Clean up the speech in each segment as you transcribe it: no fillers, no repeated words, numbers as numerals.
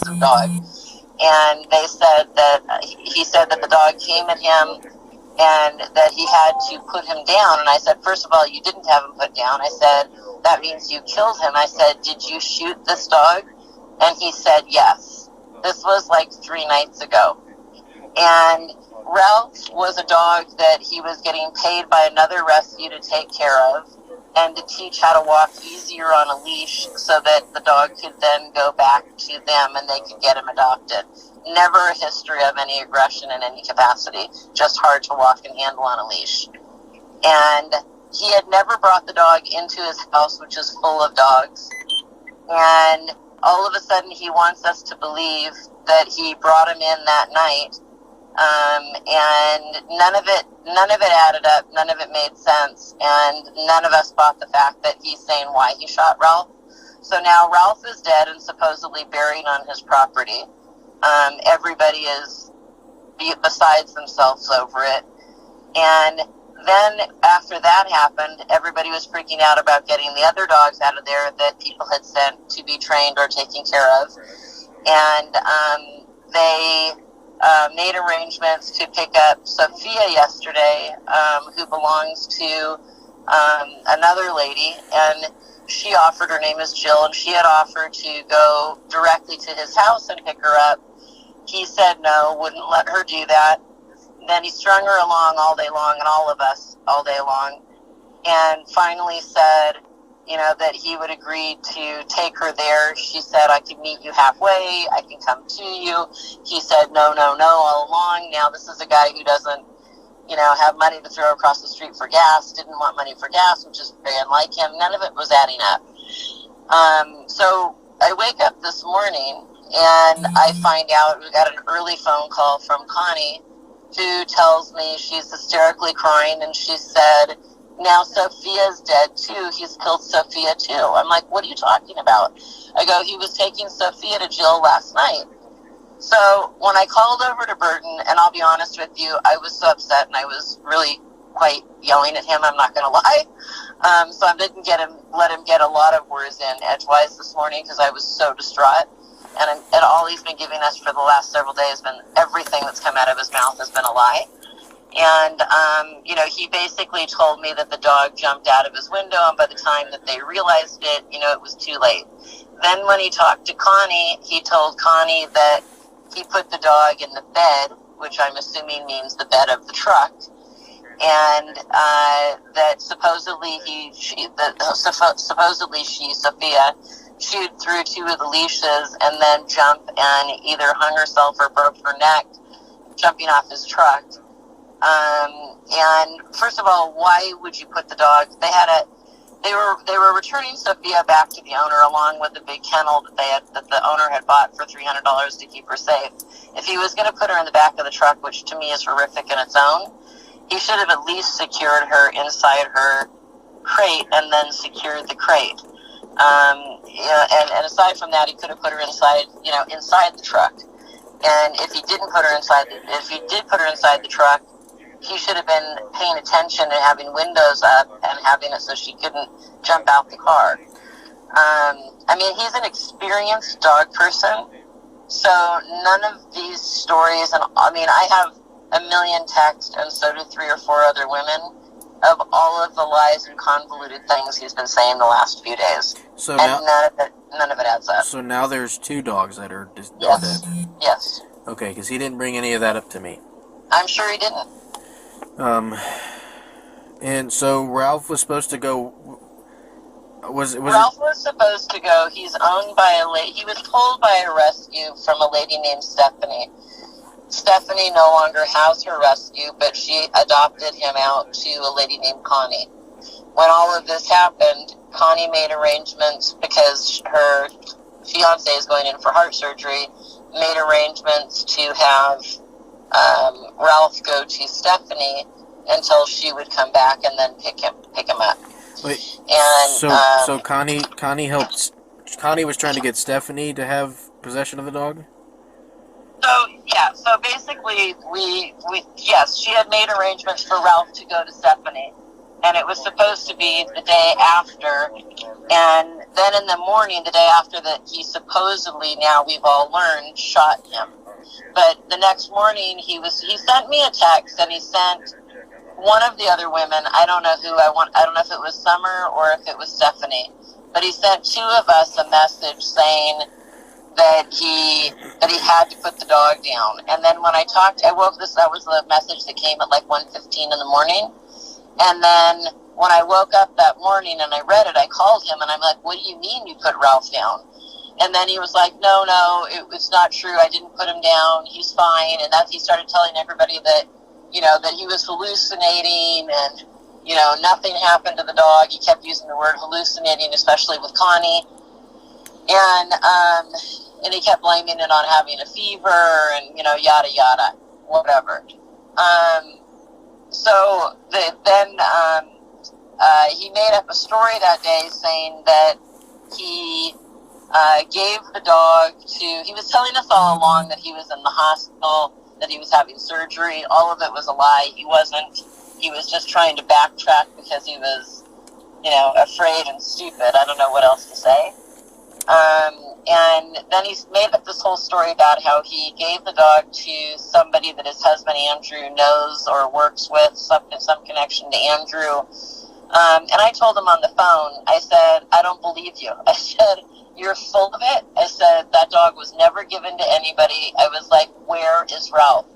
aggressive dog. And they said that he said that the dog came at him and that he had to put him down. And I said, first of all, you didn't have him put down. I said, that means you killed him. I said, did you shoot this dog? And he said, yes. This was like 3 nights ago. And Ralph was a dog that he was getting paid by another rescue to take care of and to teach how to walk easier on a leash so that the dog could then go back to them and they could get him adopted. Never a history of any aggression in any capacity, just hard to walk and handle on a leash. And he had never brought the dog into his house, which is full of dogs. And all of a sudden he wants us to believe that he brought him in that night. And none of it added up. None of it made sense. And none of us bought the fact that he's saying why he shot Ralph. So now Ralph is dead and supposedly buried on his property. Everybody is besides themselves over it. And then after that happened, everybody was freaking out about getting the other dogs out of there that people had sent to be trained or taken care of. And they made arrangements to pick up Sophia yesterday, who belongs to another lady, and she offered, her name is Jill, and she had offered to go directly to his house and pick her up. He said no, wouldn't let her do that. Then he strung her along all day long, and all of us all day long, and finally said, that he would agree to take her there. She said, I can meet you halfway, I can come to you. He said, no, all along. Now this is a guy who doesn't, have money to throw across the street for gas, didn't want money for gas, which is very unlike him. None of it was adding up. So I wake up this morning, and I find out we got an early phone call from Connie, who tells me she's hysterically crying, and she said, now Sophia's dead too. He's killed Sophia too. I'm like, what are you talking about? I go, he was taking Sophia to Jill last night. So when I called over to Burton, and I'll be honest with you, I was so upset, and I was really quite yelling at him, I'm not going to lie. So I didn't let him get a lot of words in edgewise this morning because I was so distraught. And all he's been giving us for the last several days, everything that's come out of his mouth has been a lie. And, he basically told me that the dog jumped out of his window, and by the time that they realized it, it was too late. Then when he talked to Connie, he told Connie that he put the dog in the bed, which I'm assuming means the bed of the truck, and that supposedly Sophia, chewed through 2 of the leashes and then jumped and either hung herself or broke her neck jumping off his truck. And first of all, why would you put the dog? They were returning Sophia back to the owner along with the big kennel that the owner had bought for $300 to keep her safe. If he was going to put her in the back of the truck, which to me is horrific in its own, he should have at least secured her inside her crate and then secured the crate. And aside from that, he could have put her inside the truck. And if he did put her inside the truck, he should have been paying attention and having windows up and having it so she couldn't jump out the car. He's an experienced dog person, so none of these stories, and I have a million texts, and so do 3 or 4 other women, of all of the lies and convoluted things he's been saying the last few days. So and now, none of it adds up. So now there's 2 dogs that are dead. Yes. Okay, because he didn't bring any of that up to me. I'm sure he didn't. And so Ralph was supposed to go. Ralph was supposed to go. He's owned by a lady. He was told by a rescue from a lady named Stephanie. Stephanie no longer has her rescue, but she adopted him out to a lady named Connie. When all of this happened, Connie made arrangements because her fiance is going in for heart surgery, made arrangements to have Ralph go to Stephanie until she would come back and then pick him up. Wait, and so Connie helped. Connie was trying to get Stephanie to have possession of the dog. So basically, yes, she had made arrangements for Ralph to go to Stephanie, and it was supposed to be the day after. And then in the morning, the day after, that he supposedly, now we've all learned, shot him. But the next morning, he sent me a text, and he sent one of the other women. I don't know if it was Summer or if it was Stephanie, but he sent two of us a message saying that he had to put the dog down. And then when that was the message that came at like 1:15 in the morning. And then when I woke up that morning and I read it, I called him and I'm like, what do you mean you put Ralph down? And then he was like, no, it's not true. I didn't put him down. He's fine. And he started telling everybody that, that he was hallucinating and, nothing happened to the dog. He kept using the word hallucinating, especially with Connie. And he kept blaming it on having a fever and, yada, yada, whatever. So then he made up a story that day saying that he gave the dog he was telling us all along that he was in the hospital, that he was having surgery. All of it was a lie. He wasn't. He was just trying to backtrack because he was, afraid and stupid. I don't know what else to say. And then he made up this whole story about how he gave the dog to somebody that his husband Andrew knows or works with, some connection to Andrew. And I told him on the phone, I said, I don't believe you. I said, you're full of it. I said, that dog was never given to anybody. I was like, where is Ralph?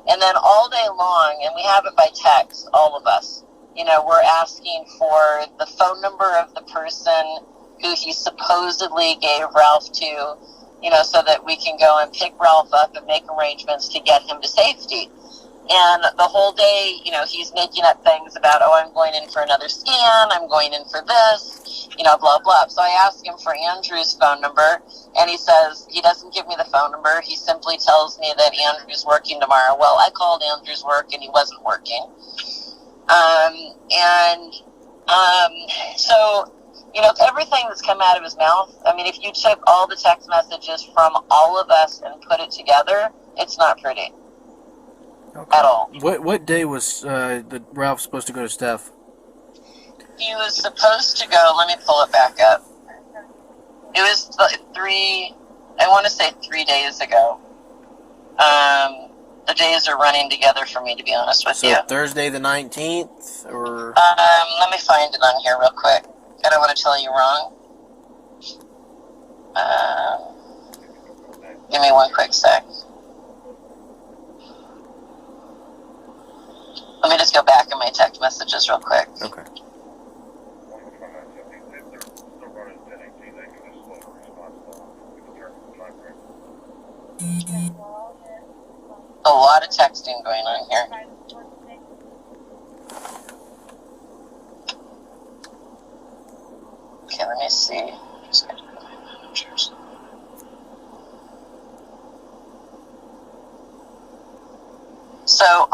And then all day long, and we have it by text, all of us, we're asking for the phone number of the person who he supposedly gave Ralph to, so that we can go and pick Ralph up and make arrangements to get him to safety. And the whole day, he's making up things about, I'm going in for another scan, I'm going in for this, blah, blah. So I asked him for Andrew's phone number, and he says he doesn't give me the phone number. He simply tells me that Andrew's working tomorrow. Well, I called Andrew's work, and he wasn't working. So everything that's come out of his mouth, I mean, if you took all the text messages from all of us and put it together, it's not pretty. Okay. At all. What day was Ralph supposed to go to Steph? He was supposed to go, let me pull it back up. It was 3 days ago. The days are running together for me, to be honest with you. So Thursday the 19th, or? Let me find it on here real quick. I don't want to tell you wrong. Give me one quick sec. Let me just go back in my text messages real quick. Okay. A lot of texting going on here. Okay, let me see. So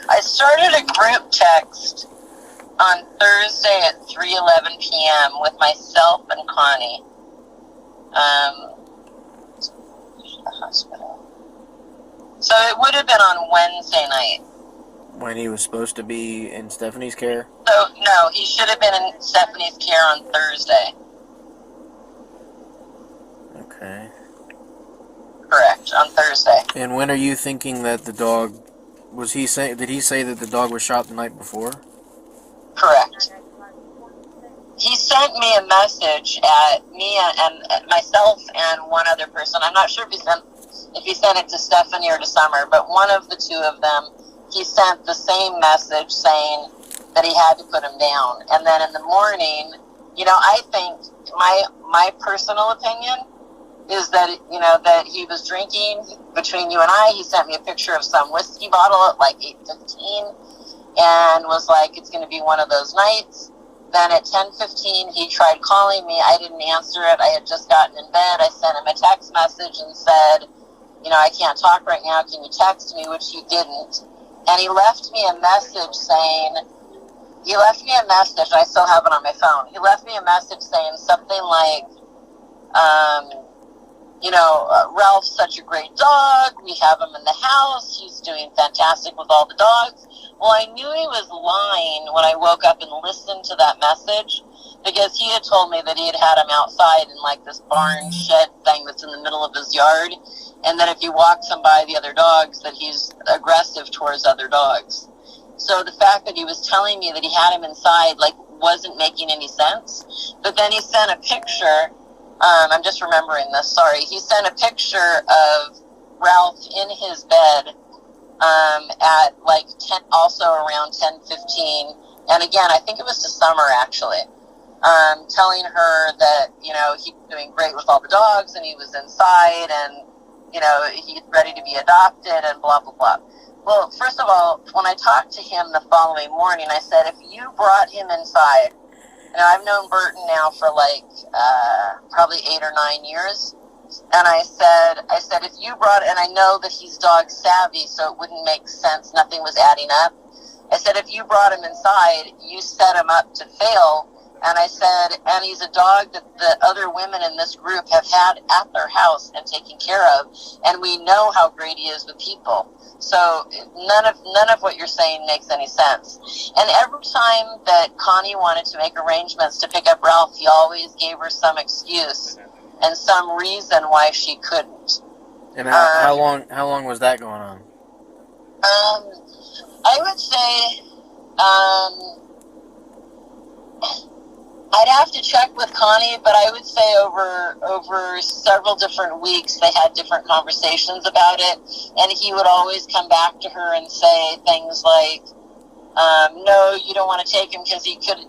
I started a group text on Thursday at 3:11 p.m. with myself and Connie. The hospital. So it would have been on Wednesday night. When he was supposed to be in Stephanie's care? So, no, he should have been in Stephanie's care on Thursday. Okay. Correct, on Thursday. And when are you thinking that the dog... Did he say that the dog was shot the night before? Correct. He sent me a message at me and myself and one other person. I'm not sure if he sent it to Stephanie or to Summer, but one of the two of them, he sent the same message saying that he had to put him down. And then in the morning, I think my personal opinion is that, that he was drinking between you and I. He sent me a picture of some whiskey bottle at like 8:15 and was like, it's going to be one of those nights. Then at 10:15, he tried calling me. I didn't answer it. I had just gotten in bed. I sent him a text message and said, I can't talk right now. Can you text me? Which he didn't. And he left me a message saying, I still have it on my phone. He left me a message saying something like, Ralph's such a great dog. We have him in the house. He's doing fantastic with all the dogs. Well, I knew he was lying when I woke up and listened to that message, because he had told me that he had him outside in like this barn shed thing that's in the middle of his yard, and that if he walks him by the other dogs, that he's aggressive towards other dogs. So the fact that he was telling me that he had him inside, like, wasn't making any sense. But then he sent a picture. I'm just remembering this. Sorry. He sent a picture of Ralph in his bed at like 10, also around 10:15. And again, I think it was the summer actually. Telling her that, he's doing great with all the dogs and he was inside and, he's ready to be adopted and blah, blah, blah. Well, first of all, when I talked to him the following morning, I said, if you brought him inside, I've known Burton now for like probably 8 or 9 years. And I said, if you brought, and I know that he's dog savvy, so it wouldn't make sense. Nothing was adding up. I said, if you brought him inside, you set him up to fail. And I said, and he's a dog that the other women in this group have had at their house and taken care of. And we know how great he is with people. So none of what you're saying makes any sense. And every time that Connie wanted to make arrangements to pick up Ralph, he always gave her some excuse and some reason why she couldn't. And how long was that going on? I would say, I'd have to check with Connie, but I would say over several different weeks they had different conversations about it, and he would always come back to her and say things like, no, you don't want to take him because he could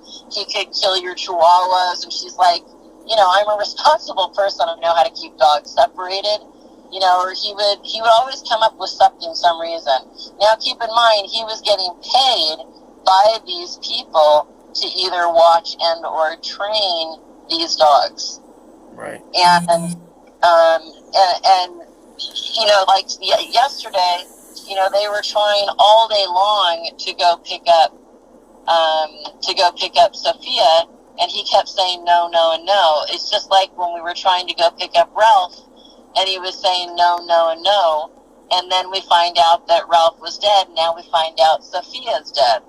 kill your chihuahuas. And she's like, I'm a responsible person. I know how to keep dogs separated. Or he would always come up with something, some reason. Now, keep in mind, he was getting paid by these people to either watch and or train these dogs. Right. And like yesterday, they were trying all day long to go pick up Sophia, and he kept saying no, no, and no. It's just like when we were trying to go pick up Ralph, and he was saying no, no, and no. And then we find out that Ralph was dead. Now we find out Sophia's dead.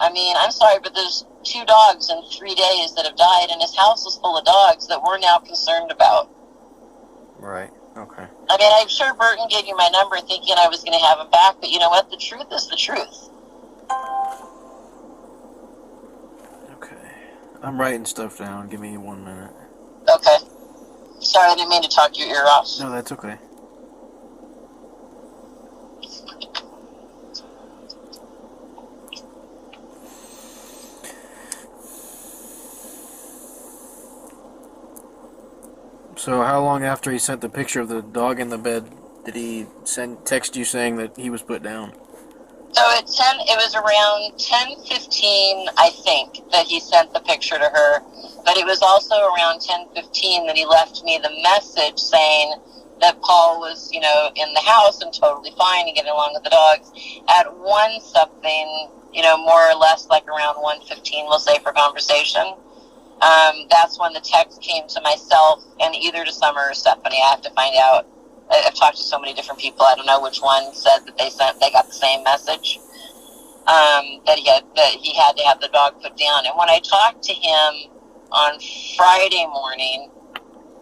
I mean, I'm sorry, but there's 2 dogs in 3 days that have died, and his house is full of dogs that we're now concerned about. Right. Okay. I mean, I'm sure Burton gave you my number thinking I was going to have him back, but you know what? The truth is the truth. Okay. I'm writing stuff down. Give me 1 minute. Okay. Sorry, I didn't mean to talk your ear off. No, that's okay. So how long after he sent the picture of the dog in the bed did he text you saying that he was put down? So it was around 10:15, I think, that he sent the picture to her. But it was also around 10:15 that he left me the message saying that Paul was, in the house and totally fine and getting along with the dogs. At 1 something, more or less like around 1:15, we'll say for conversation. That's when the text came to myself and either to Summer or Stephanie. I have to find out. I've talked to so many different people. I don't know which one said that they got the same message, that he had to have the dog put down. And when I talked to him on Friday morning,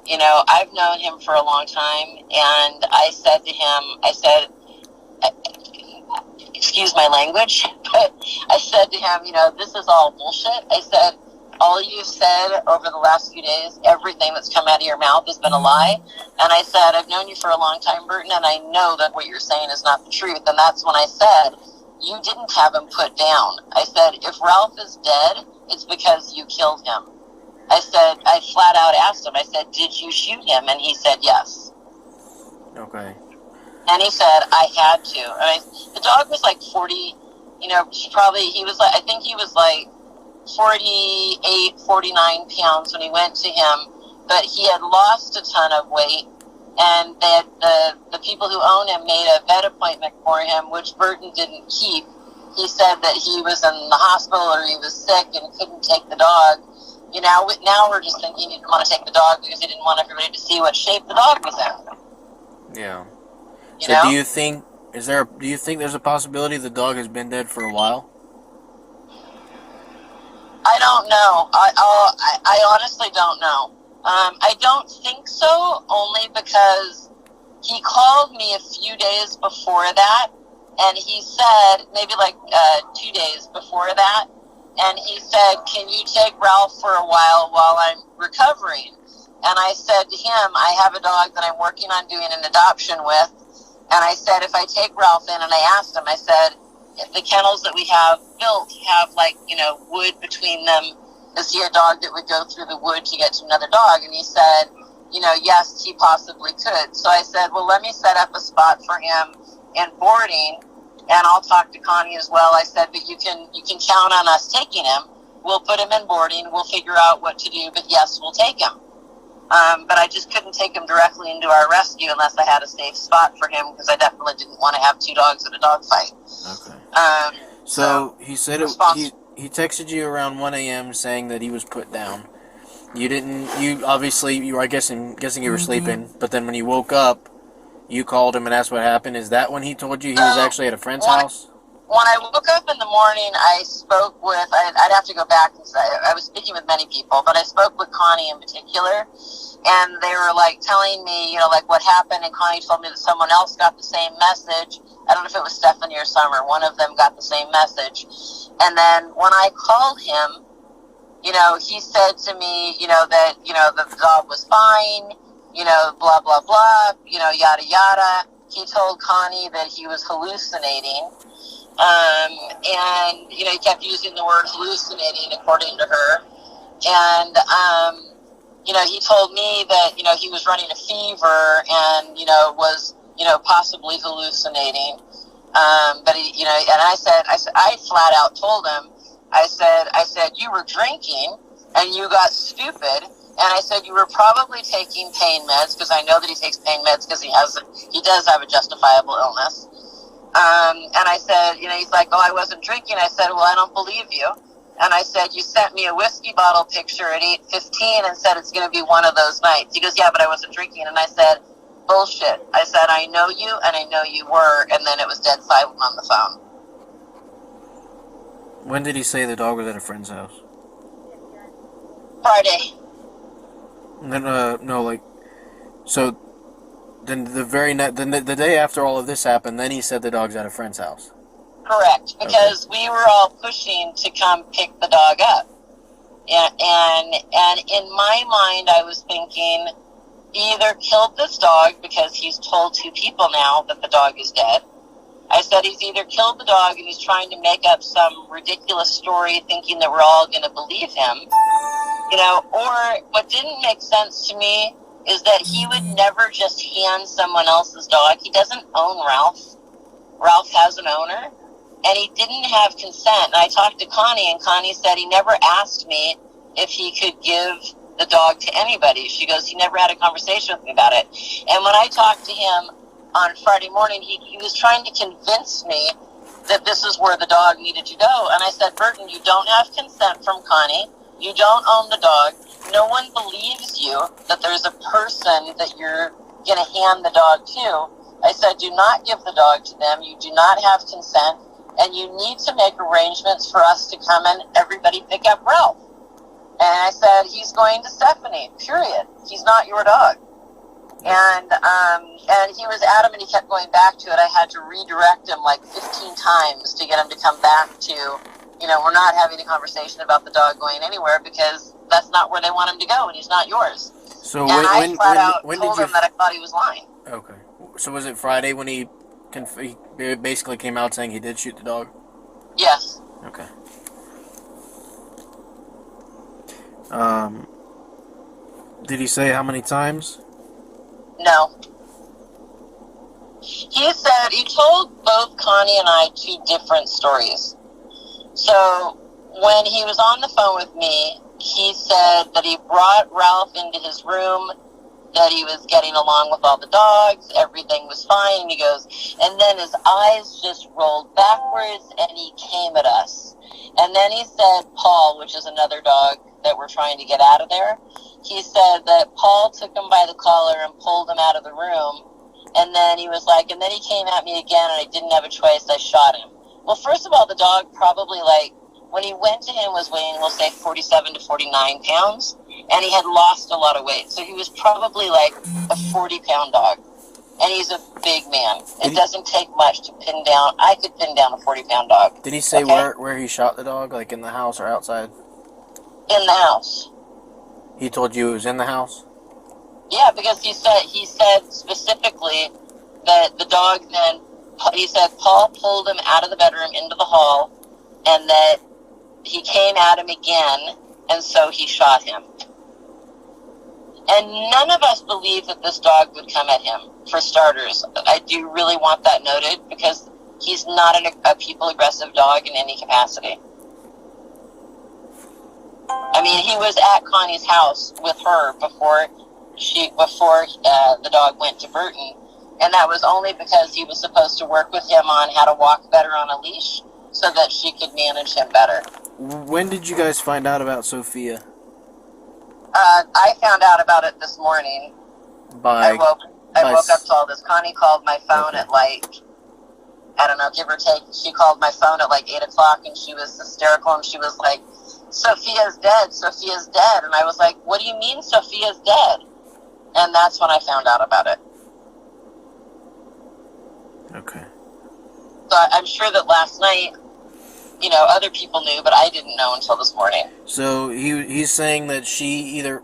I've known him for a long time, and I said to him, excuse my language, but I said to him, this is all bullshit. I said, all you've said over the last few days, everything that's come out of your mouth has been a lie. And I said, I've known you for a long time, Burton, and I know that what you're saying is not the truth. And that's when I said, you didn't have him put down. I said, if Ralph is dead, it's because you killed him. I said, I flat out asked him, I said, did you shoot him? And he said, yes. Okay. And he said, I had to. The dog was like 40, I think he was like 48, 49 pounds when he went to him, but he had lost a ton of weight, and the people who own him made a vet appointment for him, which Burton didn't keep. He said that he was in the hospital or he was sick and couldn't take the dog, Now we're just thinking he didn't want to take the dog because he didn't want everybody to see what shape the dog was in. Yeah. You So know? do you think there's a possibility the dog has been dead for a while? I don't know. I honestly don't know. I don't think so, only because he called me a few days before that, and he said, maybe like 2 days before that, and he said, can you take Ralph for a while I'm recovering? And I said to him, I have a dog that I'm working on doing an adoption with, and I said, if I take Ralph in, and I asked him, I said, if the kennels that we have built have, like, wood between them, is he a dog that would go through the wood to get to another dog? And he said, yes, he possibly could. So I said, well, let me set up a spot for him in boarding, and I'll talk to Connie as well. I said, but you can count on us taking him. We'll put him in boarding. We'll figure out what to do, but yes, we'll take him. But I just couldn't take him directly into our rescue unless I had a safe spot for him, because I definitely didn't want to have two dogs at a dog fight. Okay. So he said he texted you around 1 a.m. saying that he was put down. I guessing you were sleeping, but then when you woke up, you called him and asked what happened. Is that when he told you he was actually at a friend's house? When I woke up in the morning, I spoke with, I'd have to go back and say, I was speaking with many people, but I spoke with Connie in particular, and they were like telling me, like what happened, and Connie told me that someone else got the same message. I don't know if it was Stephanie or Summer. One of them got the same message. And then when I called him, he said to me, that, the dog was fine, blah, blah, blah, yada, yada. He told Connie that he was hallucinating. And, he kept using the word hallucinating, according to her. And, he told me that, he was running a fever and, was, possibly hallucinating. But he, and I flat out told him, I said, you were drinking and you got stupid. And I said, you were probably taking pain meds, because I know that he takes pain meds because he does have a justifiable illness. And I said, he's like, oh, I wasn't drinking. I said, well, I don't believe you. And I said, you sent me a whiskey bottle picture at 8:15 and said it's going to be one of those nights. He goes, yeah, but I wasn't drinking. And I said, bullshit. I said, I know you, and I know you were. And then it was dead silent on the phone. When did he say the dog was at a friend's house? Friday. And then, so then the day after all of this happened, then he said the dog's at a friend's house. Correct, because we were all pushing to come pick the dog up. And in my mind, I was thinking, he either killed this dog because he's told two people now that the dog is dead. I said he's either killed the dog and he's trying to make up some ridiculous story thinking that we're all going to believe him. Or what didn't make sense to me is that he would never just hand someone else's dog. He doesn't own Ralph. Ralph has an owner, and he didn't have consent. And I talked to Connie, and Connie said he never asked me if he could give the dog to anybody. She goes, he never had a conversation with me about it. And when I talked to him on Friday morning, he was trying to convince me that this is where the dog needed to go. And I said, Burton, you don't have consent from Connie. You don't own the dog. No one believes you that there's a person that you're going to hand the dog to. I said, do not give the dog to them. You do not have consent. And you need to make arrangements for us to come and everybody pick up Ralph. And I said, he's going to Stephanie, period. He's not your dog. And he was adamant. He kept going back to it. I had to redirect him like 15 times to get him to come back to, we're not having a conversation about the dog going anywhere, because that's not where they want him to go, and he's not yours. So and I flat out told him that I thought he was lying. Okay. So was it Friday when he basically came out saying he did shoot the dog? Yes. Okay. Did he say how many times? No. He told both Connie and I two different stories. So when he was on the phone with me, he said that he brought Ralph into his room, that he was getting along with all the dogs, everything was fine. And he goes, and then his eyes just rolled backwards and he came at us. And then he said Paul, which is another dog that were trying to get out of there. He said that Paul took him by the collar and pulled him out of the room. And then he was like, and then he came at me again, and I didn't have a choice. I shot him. Well, first of all, the dog probably, like, when he went to him was weighing, we'll say, 47 to 49 pounds. And he had lost a lot of weight. So he was probably like a 40-pound dog. And he's a big man. It doesn't take much to pin down. I could pin down a 40-pound dog. Did he say where he shot the dog, like in the house or outside? In the house. He told you it was in the house? Yeah, because he said specifically that the dog then, he said Paul pulled him out of the bedroom into the hall, and that he came at him again, and so he shot him. And none of us believe that this dog would come at him, for starters. I do really want that noted, because he's not a people-aggressive dog in any capacity. I mean, he was at Connie's house with her before the dog went to Burton, and that was only because he was supposed to work with him on how to walk better on a leash so that she could manage him better. When did you guys find out about Sophia? I found out about it this morning. I woke up to all this. Connie called my phone at like, I don't know, give or take. She called my phone at like 8 o'clock, and she was hysterical, and she was like, Sophia's dead, Sophia's dead. And I was like, what do you mean Sophia's dead? And that's when I found out about it. Okay. So I'm sure that last night, you know, other people knew, but I didn't know until this morning. So he's saying that she either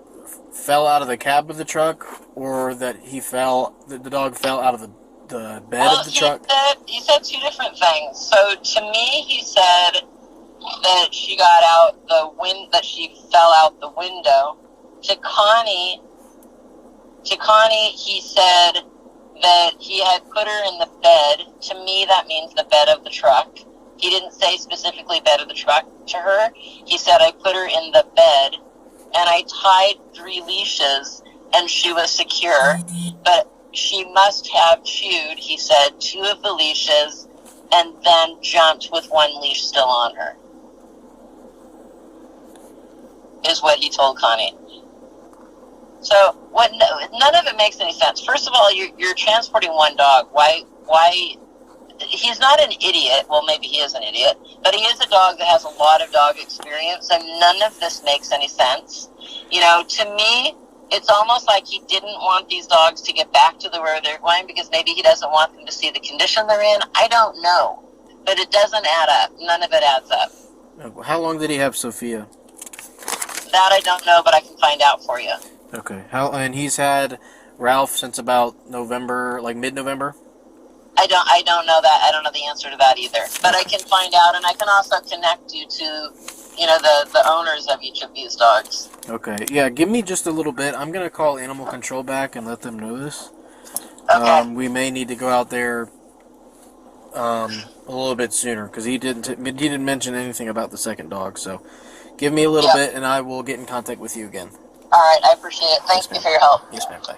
fell out of the cab of the truck, or that the dog fell out of the bed of the truck? He said two different things. So to me, he said that she got out that she fell out the window. To Connie, he said that he had put her in the bed. To me, that means the bed of the truck. He didn't say specifically bed of the truck to her. He said, I put her in the bed, and I tied 3 leashes, and she was secure. But she must have chewed, he said, 2 of the leashes, and then jumped with 1 leash still on her, is what he told Connie. So none of it makes any sense. First of all, you're transporting 1 dog. Why? He's not an idiot. Well, maybe he is an idiot, but he is a dog that has a lot of dog experience, and none of this makes any sense. You know, to me, it's almost like he didn't want these dogs to get back to where they're going, because maybe he doesn't want them to see the condition they're in. I don't know, but it doesn't add up. None of it adds up. How long did he have Sophia? That I don't know, but I can find out for you. Okay. And he's had Ralph since about November, like mid-November? I don't know that. I don't know the answer to that either. But I can find out, and I can also connect you to, you know, the owners of each of these dogs. Okay. Yeah, give me just a little bit. I'm going to call Animal Control back and let them know this. Okay. We may need to go out there a little bit sooner, because he didn't mention anything about the second dog. So give me a little bit, and I will get in contact with you again. All right. I appreciate it. Thank you for your help. Yes, ma'am. Bye.